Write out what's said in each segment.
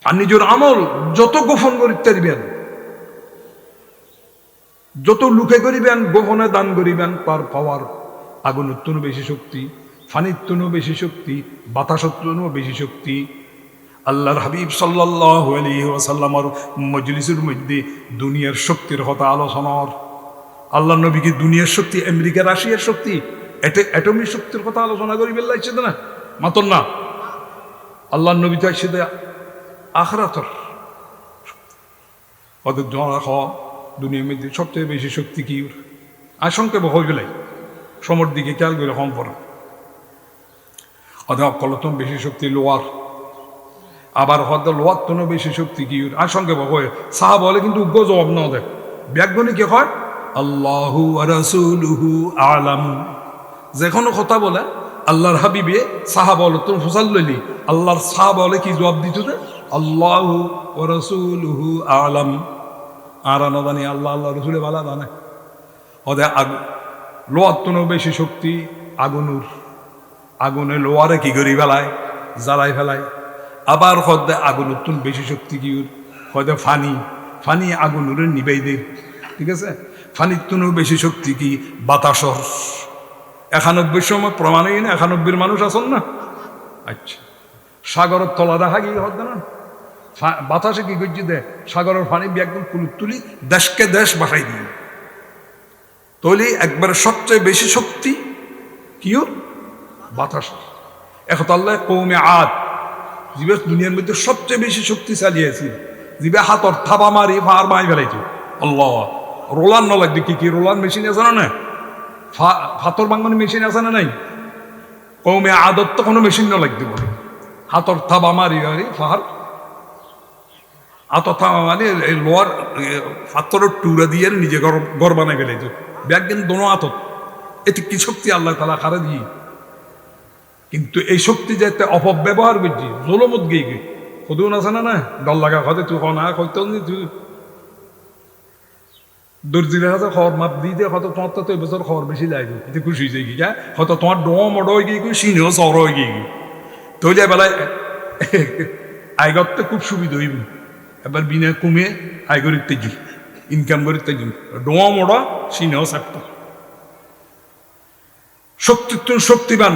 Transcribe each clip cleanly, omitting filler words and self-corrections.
আর নিজের আমল যত গোপন করিতে দিবেন, যত লুকে করিবেন, গোপনে দান করিবেন, তার পাওয়ার আগুনের তুনো বেশি শক্তি, ফানির তুনো বেশি শক্তি, বাতাসের তুনো বেশি শক্তি। আল্লাহর হাবিব সাল্লাল্লাহু আলাইহি ওয়াসাল্লামের মজলিসের মধ্যে দুনিয়ার শক্তির কথা আলোচনার, আল্লাহ নবীকে দুনিয়ার শক্তি, আমেরিকা রাশিয়ার শক্তি, অ্যাটমিক শক্তির কথা আলোচনা করি বেল্লাইছে না মাতন না। আল্লাহ নবী তো আসছে আখরাতর ওদের জনা খাওয়া দুনিয়ার মধ্যে সবচেয়ে বেশি শক্তি কি আশঙ্কা হয়ে গেলে সমর দিকে খেয়াল করে কম পড়া ওদের অকলতম বেশি শক্তি লোয়ার, আবার হয়তো লোয়ার তো বেশি শক্তি কি আশঙ্কা হয়ে সাহা বলে কিন্তু উগ্র জবাব না দেয়। ব্যাগগণে কি হয় আল্লাহু রাসূলুহু আলামু, যে কোনো কথা বলে আল্লাহর হাবিবে সাহা বলে তুমি ফসল লইলি, আল্লাহর সাহা বলে কি জবাব দিত যে আল্লাহু রাসূলুহু আলাম, আর না জানি আল্লাহ আল্লাহ রসুলে বালা জানে। ওদের লোয়ার তো বেশি শক্তি আগুনুর, আগুনে লোয়ারে কি করি ফেলায় জ্বালাই ফেলায়। আবার হদে আগুনের তুন বেশি শক্তি কি হয়তো ফানি, ফানি আগুনুরে নিবাই দে, ঠিক আছে। ফানির তুনও বেশি শক্তি কি বাতাসর। 91 সময় প্রমাণ হই না 91 মানুষ আসন না। আচ্ছা সাগরের তলা দেখা গিয়ে হতে না বাতাসে কি করছি দে সাগরের পানি একদম তুলি দেশকে দেশ বাসাই দিয়ে তৈলি একবারে সবচেয়ে বেশি শক্তি কি বাতাস। এখন আল্লাহ কৌমে আদ জীবে দুনিয়ার মধ্যে সবচেয়ে বেশি শক্তি চালিয়েছি, জীবে হাতর থাবা মারি ফার মাই ফেলাইছি আল্লাহ। রোলার ন লাগবে কি কি রোলার মেশিন আছে না, হাতর বাঙানি মেশিন আছে না নাই? কৌমে আদত তো কোনো মেশিন ন লাগবে বলে হাতর থাবা মারি মারি ফার হাতর থাবা মারি এই লোয়ার হাতরের টুরা দিয়ে নিজে ঘর বানাই ফেলাইছে ব্যাগ কিন্তু দোনো আতত। এতে কি শক্তি আল্লাহ তালা খারে দিয়ে, কিন্তু এই শক্তি যাতে অপব্যবহার করছি জলমত গিয়ে গিয়ে কদু আছে না না ডর লাগা হতে তুই না হয়তো তুই দর্জির হাতে খবর মাপ দিয়ে দিয়ে হয়তো তোমার তো এবছর খবর বেশি লাগবে এতে খুশি হয়ে যাই গিয়ে হয়তো তোমার ডোম মড হয়ে গিয়ে সিনেও চর হয়ে গিয়ে তৈলে বেলায় আইগত খুব সুবিধা হইব। এবার বিনা কমে আয় করিতে যাই ইনকাম করিতে যাই ডোয়া মডা সিনেও চাপটা শক্তিত্ব শক্তিবান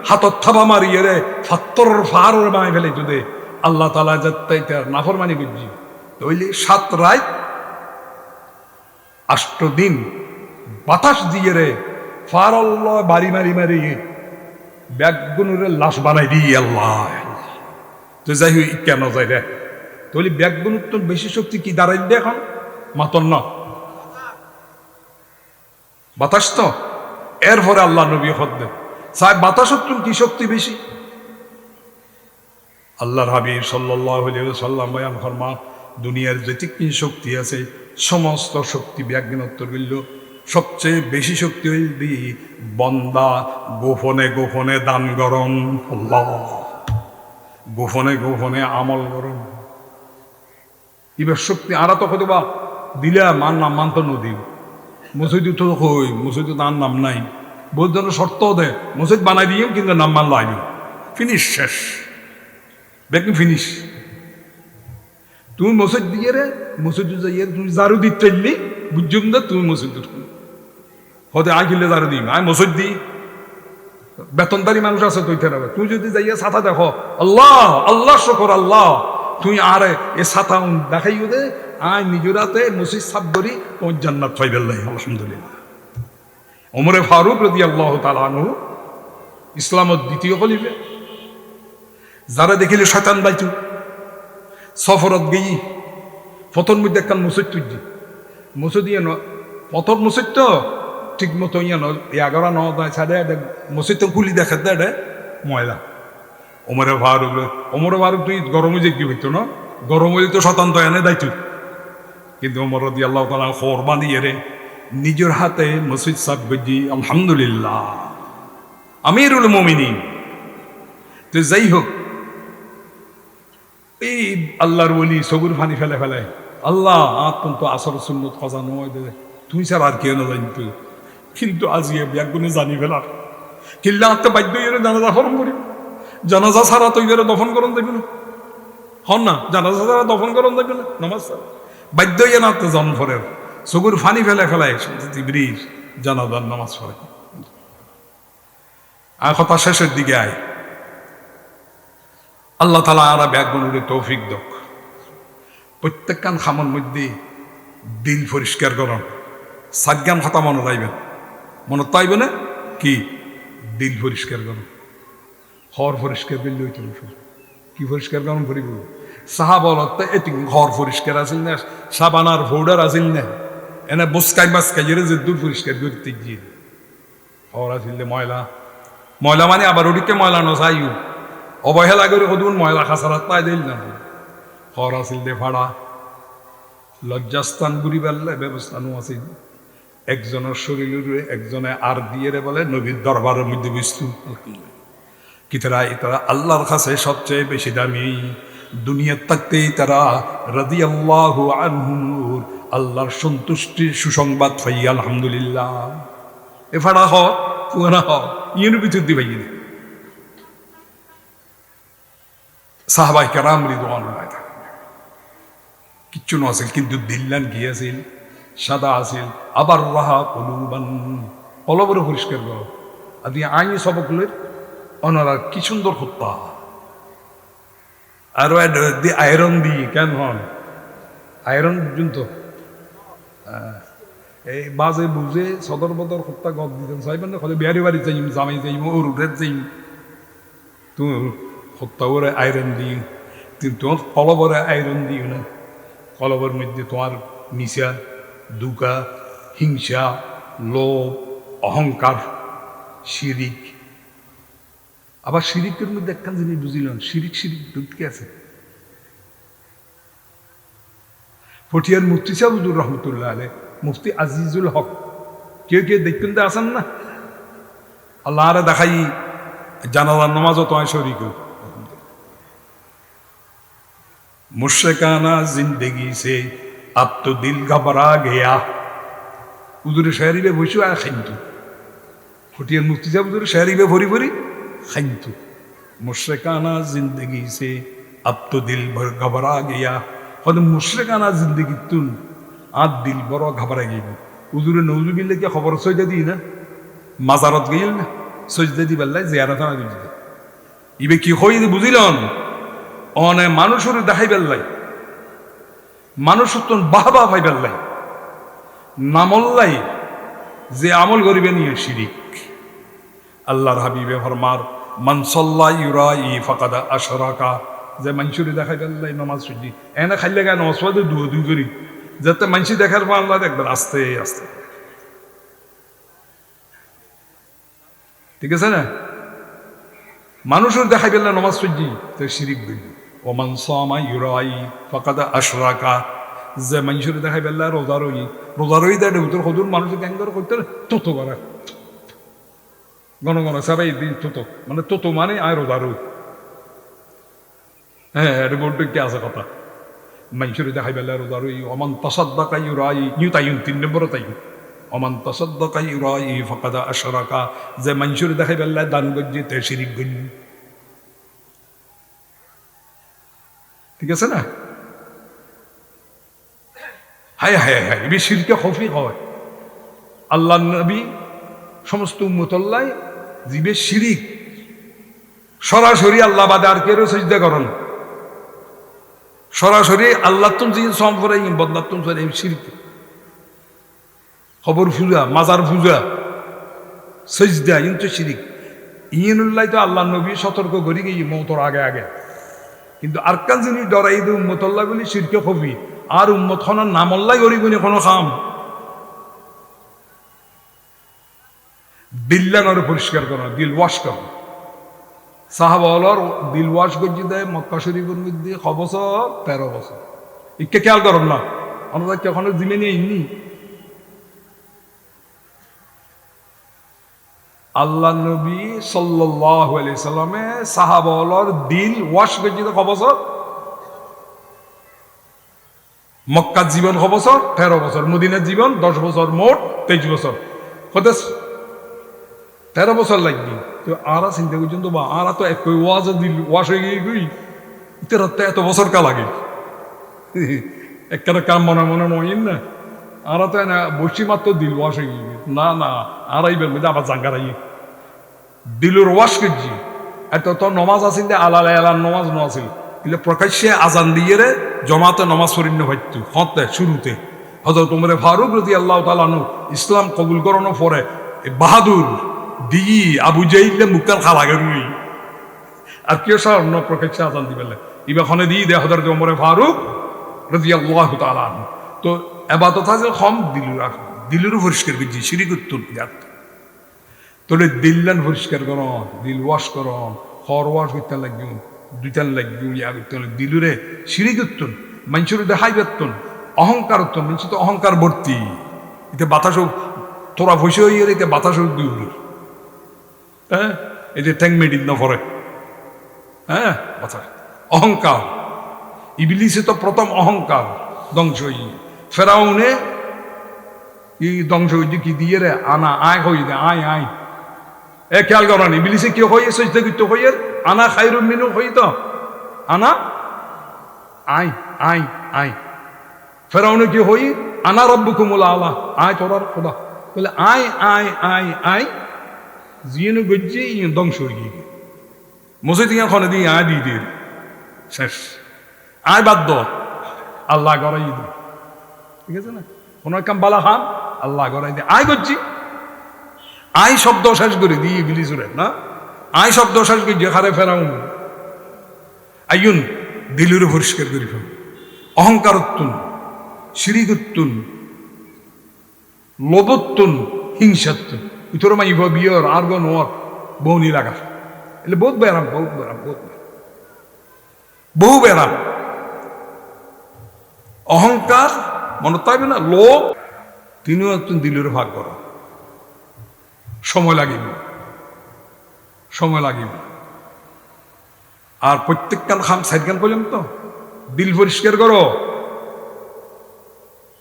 হাতত থাবা মারিয়ে রে ফাত্তর ফার মায় ফেলে যদি আল্লাহ তালা যাত্রাই তার নাফরমানি বুঝছি তৈলি 7 রাত 8 দিন বাতাস দিয়ে রে ফার আল্লাহ বাড়ি মারি মারি ব্যাগগুনুরে লাশ বানাই দিই আল্লাহ। তো যাই হই কেন যাই রে তৈলি ব্যাগগুনুর তো বেশি শক্তি কি দাঁড়াই দে এখন মাতন না বাতাস তো এরপরে আল্লাহ নবী হদ্দে সাহেব বাতাসত্ব কি শক্তি বেশি? আল্লাহর হাবিব সাল্লাল্লাহু আলাইহি ওয়াসাল্লাম বয়ান ফরমা দুনিয়ার যেতিকি শক্তি আছে সমস্ত শক্তি ব্যাজ্ঞানত্ব বলল সবচেয়ে বেশি শক্তি হইল দি বন্দা গোপনে গোপনে দান করন, আল্লাহ গোপনে গোপনে আমল করন এবার শক্তি আরা তো হয়তো বা দিলে মান নাম মানত নদী মসজিদ তো হই মসজিদ তার নাম নাই বলতে শর্ত দেয় মসজিদ বানাই দিও কিন্তু নাম মান লাইব ফিনিশ শেষ দেখুন ফিনিশ। তুমি মসজিদ দিয়ে রে মসজিদ যাইয়ে তুমি জারু দিতে চাইলি বুঝুম না তুমি মসজিদ হতে আই কিনলে জারু দিই আয় মসজিদ দিই বেতনদারি মানুষ আছে তৈতে রাখবে তুমি যদি যাইয়া ছাতা দেখো আল্লাহ আল্লাহ শকর আল্লাহ তুই আরে এ ছাতা দেখাইও দে আয় নিজরাতে মসজিদ সাফ করি তোমার জান্নাত পাইবেল্লাই আলহামদুলিল্লাহ। ওমরে ফারুক রাদিয়াল্লাহু তাআলা আনহু ইসলামের দ্বিতীয় খলিফা যারা দেখিলে শয়তান বাইতু সফরত গেই ফতর মধ্যে একটা মসজিদ তুলছি মসজিদ ইয়ে পথর মসজিদ তো ঠিক মতো ইয়ে 11-9 সাড়ে মসজিদ তো খুলি দেখা দেয় ময়লা। ওমরে ফারুক তুই গরমে যে কি হইতো না গরম হইলে তো শতান্ত এনে দায়িত্ব কিন্তু ওমর রাদিয়াল্লাহু তাআলা খবর বাঁধিয়ে রে নিজের হাতে মসজিদ সাফ গজি আলহামদুলিল্লাহ আমিরুল মুমিনিন। তো যাই হোক এই আল্লাহর ওলি সবুর ফানি ফেলে ফেলে আল্লাহ তো আসর সুন্নত খজা নয় দে তুই স্যার আর কেউ না জানতো কিন্তু আজকে ব্যাগগুলো জানি ফেলার কিল্লা হাতে বাধ্য হয়ে জানাজা ফরম করি জানাজা ছাড়া তো দফন করুন দেখুন হন না জানাজা ছাড়া দফন করন দেখবে না নামাজ ছাড়া বাধ্য হইয়া না তো জন ফরের চকুর ফানি ফেলে ফেলায় জিবরির জানাজার নামাজ পড়ে আর কথা শেষের দিকে আয় আল্লাহ তালা আরা ব্যাগুনুরে তৌফিক দক প্রত্যেকখান খামর মধ্যে দিল পরিষ্কার করন সাজ্ঞান কথা মনে রাখবেন মনে তাইবে না কি দিল পরিষ্কার করুন হর পরিষ্কার করলে হইতে কি পরিষ্কার করুন করিব সাহা বলত এটি ঘর পরিষ্কার আসিল না সাবানার ভৌডার আসিল না এনে বসকাই বাসকাই যে দূর পরিষ্কার করতে গিয়ে হর আসিল ময়লা ময়লা মানে আবার ওদিকে ময়লা নসাইও অবহেলা করে কদুন ময়লা খাসারাত পাই দিল না হর আসিল দে ভাড়া লজ্জাস্থান ঘুরি বেললে ব্যবস্থানও আছে একজনের শরীরের একজনে আর দিয়ে রে বলে নবীর দরবারের মধ্যে বস্তু কি তারা আল্লাহর কাছে সবচেয়ে বেশি দামি দুনিয়ার থাকতেই তারা রাদিয়াল্লাহু আনহুর আল্লাহর সন্তুষ্টির সুসংবাদ পাই আলহামদুলিল্লাহ এ ফাড়া হ পুরা হ ইয়ের ভিতর দি ভাই সাহাবাই কেরাম রিদওয়ানুল্লাহ কিচ্ছু নছিল কিন্তু দিল্লান গিয়েছিল সাদা আছিল আবার রাহা কলুবান কলবরে পরিষ্কার করো আদি আইন সবকলের অনারা কি সুন্দর হত্যা আর আয়রন দিয়ে কেন হন আয়রন পর্যন্ত এই বাজে বুঝে সদর বদর হত্যা গদ দিতেন চাইবেন না খালি বিহারি বাড়ি চাইম জামাই চাইম ওর উঠে চাইম তুমি হত্যা করে আয়রন দিই কিন্তু তোমার কলবরে আয়রন দিও না কলবের মধ্যে তোমার নিশা দুকা হিংসা লোভ অহংকার শিরিক আবার শিরিকের মধ্যে একখান জিনিস বুঝিলেন শিরিক ঢুকতে আছে ফটিয়ার মুফতি সাহেব হুজুর রহমতুল্লাহ আলাইহি মুফতি আজিজুল হক কেউ দেখতেন তো আসেন না আল্লাহ আরে দেখাই জানালার নামাজও তোমায় শরিক मुश्किलाना जिंदगी से अब तो दिल घबरा गया उधर शहरी में बसो आ खाइतु फटियार मुफ्ती साहब उधर शहरी में भरी भरी खाइतु मुश्किलाना जिंदगी से अब तो दिल भर घबरा गया और मुश्किलाना जिंदगी तुन आज दिल बड़ा घबरा गई उधर नौजुबिल्ला क्या खबर सजदा दी ना माजारत गई ना सजदा दी बल्ला जियारत ना दी इबे की होई बुझिलन অনে মানুষের দেখাই বেল্লাই মানুষ বাহবা ভাই বেল্লাই নামল্লাই যে আমল করিবে নিয়ে শিরিক আল্লাহর হাবিবে ফরমার মান সাল্লা ইউরাই ফাকাদ আশরাকা যে মানুষের দেখাই বেল্লাই নামাজ সুজি এনে খাইলে গায় নামাজ পড়ে দুই করি যাতে মানুষ দেখার পর আল্লাহ দেখবেন আস্তে আস্তে ঠিক আছে না মানুষের দেখাই বেল্লাই নামাজ সুজি তো শিরিক বলি ওমান সামা ইউরাই ফাকাদ আশরাকা যে মানুষের দেখাই বেল্লা রোজারই দেয় উত্তর হদুর মানুষের গ্যাঙ্গর করতে তত করা গণ সবাই তত মানে তত মানে আর রোজারই হ্যাঁ এটা বড্ড কি আছে কথা মানুষের দেখাই বেল্লা রোজারই অমান তাসাদ্দাকা ইউরাই ইউ তাই 3 নম্বর তাই অমান তাসাদ্দাকা ইউরাই ফাকাদ আশরাকা যে মানুষের দেখাই বেল্লা দান গজ্জি তে শিরিক গজ্জি ঠিক আছে না হায় হায় হায় এ শিরকে খফি হয় আল্লাহ নবী সমস্ত উম্মতুল্লাহ জিবে শিরিক সরাসরি আল্লাহ বাদে আর কেউ সিজদা করেন সরাসরি আল্লাহ তুম জিন সম্পরে বদনাত তুম সরে শিরিক খবর ফুজা মাজার ফুজা সিজদা ইনতো শিরিক ইনুল্লাহ তো আল্লাহ নবী সতর্ক করি গিয়ে মওতর আগে আগে কিন্তু আরকান যিনি ডরাই দে উম্মতল্লাহ বলি শিরকে খবি আর উম্মত খনার নামল্লাই করিবনি কোনো কাম দিল্লানরে পরিষ্কার করা দিল ওয়াশ করা সাহাবাওয়ালার দিল ওয়াশ গজ্জি দেয় মক্কা শরীফের মধ্যে 6 বছর 13 বছর ইকে খেয়াল করেন না আমরা কখনো জিমে নিয়ে ইনি আল্লাহ নবী সাল্লাল্লাহু আলাইহি সাল্লামে সাহাবাওয়ালার দিল ওয়াশ গজ্জি 6 বছর মক্কার জীবন 6 বছর 13 বছর মদিনার জীবন 10 বছর মোট 23 বছর কত 13 বছর লাগবে তো আরা চিন্তা করছেন তো বা আরা তো একই ওয়াজ দিল ওয়াশ হয়ে গিয়ে তেরোতে এত বছর কা লাগে একটা কাম মনে মনে মহিন না আর তো না বসি মাত্র দিল ওয়াশ হয়ে গিয়ে না না আড়াইবের মধ্যে আবার জাঙ্গারাই দিলুর ওয়াশ করছি এত তো নমাজ আসিল আলাল আলার নমাজ ন আসিল কিন্তু প্রকাশ্যে আজান দিয়ে রে জমাতে নমাজ শরীর ভাইতু হতে শুরুতে হজরত উমরে ফারুক রাদিয়াল্লাহু তাআলা আনহু ইসলাম কবুল করানোর পরে বাহাদুর দিই আবু জাইলে মুক্তার খালাগে রুই আর কেউ অন্য প্রকাশ্যে আজান দিবেন ইবা খনে দিয়ে দেয় হজরত উমরে ফারুক রাদিয়াল্লাহু তাআলা আনহু তো এবাদত আছে কম দিলুর পরিষ্কার করছি শিরিক উত্তর তোলে দিল্লান পরিষ্কার কর দিল ওয়াশ কর হর ওয়াশ করতে লাগবে দুইটান লাগবে ইয়া করতে দিলুরে শিরিক উত্তর মানুষের দেখাই বেতন অহংকার উত্তর মানুষ তো অহংকার ভর্তি এতে বাতাস তোরা বসে হইয়ে এতে বাতাস দূর হ্যাঁ এই যে ট্যাং মেডিন না পরে হ্যাঁ বাতাস অহংকার ইবলিসে তো প্রথম অহংকার ধ্বংস হয়ে ফেরাউনে এই ধ্বংস হয়েছে কি দিয়ে রে আনা আয় হই দে আয় আয় এ খেয়াল করেন ইবলিসে কি হয়ে সজদা করতে হইয়ে আনা খায়রুম মিনহু হই তো আনা আয় আয় আয় ফেরাউনে কি হই আনা রব্বুকুমুল আলা আয় তোরার খোদা বলে আয় আয় আয় আয় জিয়েন গজ্জে ধ্বংস হয়ে গিয়ে মসজিদ খনে দিয়ে আয় দিয়ে দিয়ে শেষ আয় বাদ আল্লাহ গড়াই দি ঠিক আছে না কোন কাম বালা খান আল্লাহ গড়াই দি আয় করছি আয় শব্দ শেষ করে দিয়ে ইবলিসুরে না আয় শব্দ শেষ করে যেখানে ফেরাউন আইন দিলুর পরিষ্কার করি ফেল অহংকার উত্তুন শিরিক উত্তুন লোভোত্তুন হিংসাত্তুন ইতর মাই বিয়র আর গো নোয়ার বৌনি লাগা এলে বহুত বেরাম বহুত বেরাম বহুত বহু বেরাম অহংকার মনে তাইবে না লোভ তিনিও একজন দিলের ভাগ করা সময় লাগিব সময় লাগিব আর প্রত্যেকখান খাম সাইড গান বললাম তো দিল পরিষ্কার করো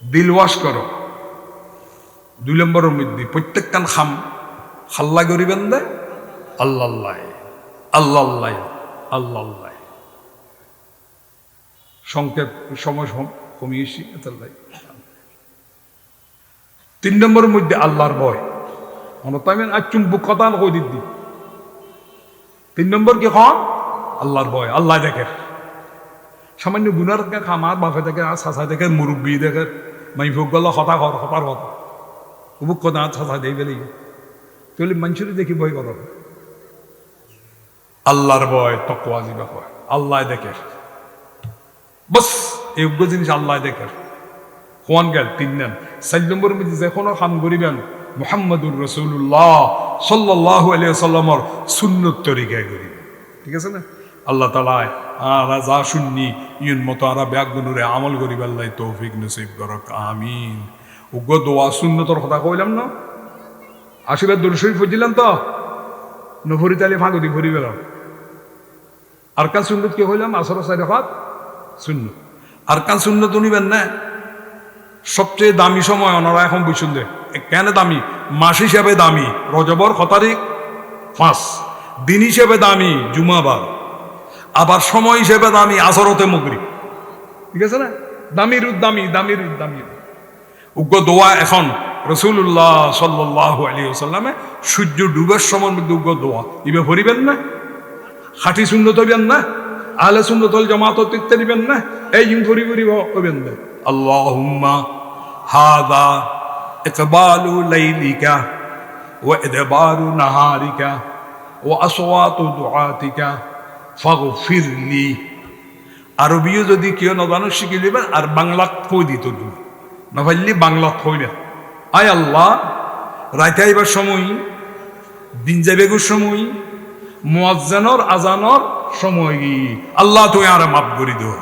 দিল ওয়াশ করো 2 নম্বরের মধ্যে প্রত্যেকখান খাম খাল্লা করিবেন দে আল্লাহ আল্লাহ আল্লাহ সংক্ষেপ সময় কমিয়েছি 3 নম্বরের মধ্যে আল্লাহর ভয় মনে পাইবেন আর চুম্বুক কথা কই দিদি 3 নম্বর কি খান আল্লাহর ভয় আল্লাহ দেখে সামান্য গুনার খামার বাপে দেখে আর সাঁচা দেখে মুরব্বী দেখে মাই ভোগ গেল হতা ঘর হতার হতা উবুক কথা সাঁচা দিয়ে গেলেই তাহলে মানুষের দেখি ভয় করো আল্লাহর ভয় তকওয়া জিবা হয় আল্লাহ দেখে বস এই উগ্র জিনিস আল্লাহ দেখে কোন গেল 3 নেন 4 নম্বরের মধ্যে যে কোনো কাম করিবেন মুহাম্মদুর রাসূলুল্লাহ সাল্লাল্লাহু আলাইহি ওয়াসাল্লামের সুন্নত তরিকায় করিবেন ঠিক আছে না আল্লাহ তাআলা আর যা শুননি ইন মতো আর ব্যাগুনুরে আমল করিবে আল্লাহ তৌফিক নসিব করক আমিন উগ্র দোয়া সুন্নতর কথা কইলাম না আশীর্বাদ দরুদ শরীফ পড়ছিলাম তো নফরি তালি ফাঁকি ভরি গেলাম আর কান সুন্নত কি হইলাম আসর সাইরাফাত সুন্নত আর কান সুন্নত নিবেন না সবচেয়ে দামি সময় ওনারা এখন বুঝুন দে কেন দামি মাস হিসাবে দামি রজবর খতারিক 5 দিন হিসেবে দামি জুমাবার আবার সময় হিসেবে দামি আসরতে মগরিব ঠিক আছে না দামির দামি উগ্র দোয়া এখন রাসূলুল্লাহ সাল্লাল্লাহু আলাইহি ওয়াসাল্লামে সূর্য ডুবার সময় মধ্যে উগ্র দোয়া ইবে ভরিবেন না খাঁটি সুন্নত হইবেন না আহলে সুন্নাত ওয়াল জামাত ইত্যাদি দিবেন না এই ভরি হইবেন না আল্লাহুম্মা হাদা ইকবালু লাইলিকা ওয়া ইদবারু নাহারিকা ওয়া আসওয়াতু দুআতিকা ফাগফিরলি আরবিও যদি কেউ নজানো শিখে নেবেন আর বাংলা কই দিত না ভাইলি বাংলা কইবেন আয় আল্লাহ রাইতে আইবার সময় দিন যাবেগুর সময় মুয়াজ্জিনের আজানের সময় আল্লাহ তুই আর মাফ করে দিও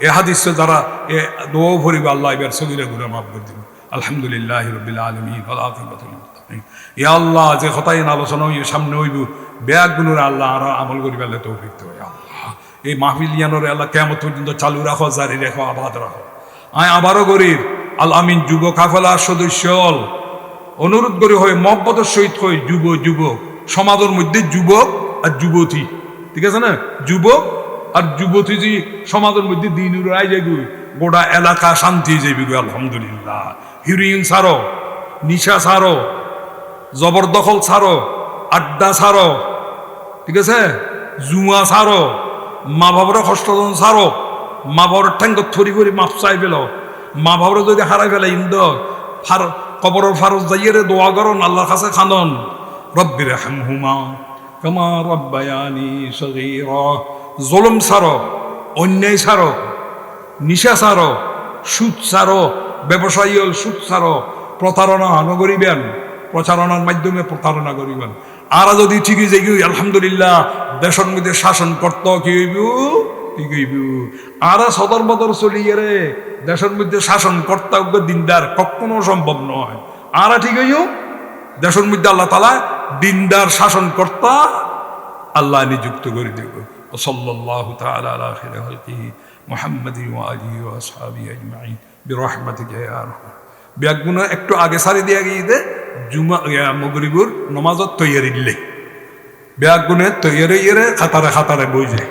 এ হাদিস যারা এ দোয়া ভরিবে আল্লাহ এবার সগীরা গুনাহ মাফ করে দিবেন আলহামদুলিল্লাহি রাব্বিল আলামিন ওয়া আকিবাতুল মুত্তাকিন ইয়া আল্লাহ যে কথাই আলোচনা হইবে সামনে হইব ব্যাগুনুরে আল্লাহ আর আমল করিবে আল্লাহ তৌফিক দিও ইয়া আল্লাহ এই মাহফিল ইয়ানোরে আল্লাহ কিয়ামত পর্যন্ত চালু রাখো জারি রাখো আবাদ রাখো আয় আবারও গরিব আল আমিন যুব কাফেলার সদস্য অনুরোধ করি হয় মহব্বতের সহিত হয় যুবক সমাজের মধ্যে যুবক আর যুবতী ঠিক আছে না যুবক আর যুবতী যে সমাজের মধ্যে দিন উড়াই যাবি, গোটা এলাকা শান্তি যাবি গো আলহামদুলিল্লাহ। হিরোইন ছাড়ো, নিশা ছাড়ো, জবরদখল ছাড়ো, আড্ডা ছাড়ো, ঠিক আছে, জুয়া ছাড়ো, মা বাবার কষ্টজন ছাড়ো, মা বাবার ঠ্যাঙ্গ থরি করে মাপ চাই পেল, মা বাবার যদি হারাই ফেলে ইন্দ কবরের ফারজ যাইয়ে দোয়া করন, আল্লাহর কাছে খানন, রব্বির হামহুমা কামা রব্বায়ানি সগীরা। জুলুম ছাড়ো, অন্যায় ছাড়ো, নিশা ছাড়ো, সুদ ছাড়ো, ব্যবসায়ী হল সুদ ছাড়ো, প্রতারণা নগরিবেন, প্রচারণার মাধ্যমে প্রতারণা করিবেন। আর যদি ঠিকই যাই আলহামদুলিল্লাহ দেশের মধ্যে শাসন করত কি হইব, ঠিক হইব। আর সদর বদর চলিয়ে রে দেশের মধ্যে শাসন কর্তা দিনদার কখনো সম্ভব নয়। আর ঠিক হইব দেশের মধ্যে আল্লাহ তাআলা দিনদার শাসন কর্তা আল্লাহ নিযুক্ত করে দেব। সাল্লাল্লাহু তাআলা আলা খাইরি খালকিহি মুহাম্মাদিন ওয়া আলিহি ওয়া আসহাবিহি আজমাইন বিরহমাতিকা ইয়া আরহাম। ব্যাগগুলো একটু আগে সারি দিয়ে গিয়ে দে জুমা মগরিবুর নমাজত তৈয়ারি দিলে ব্যাগগুলো তৈয়ারি খাতারে খাতারে বই যায়।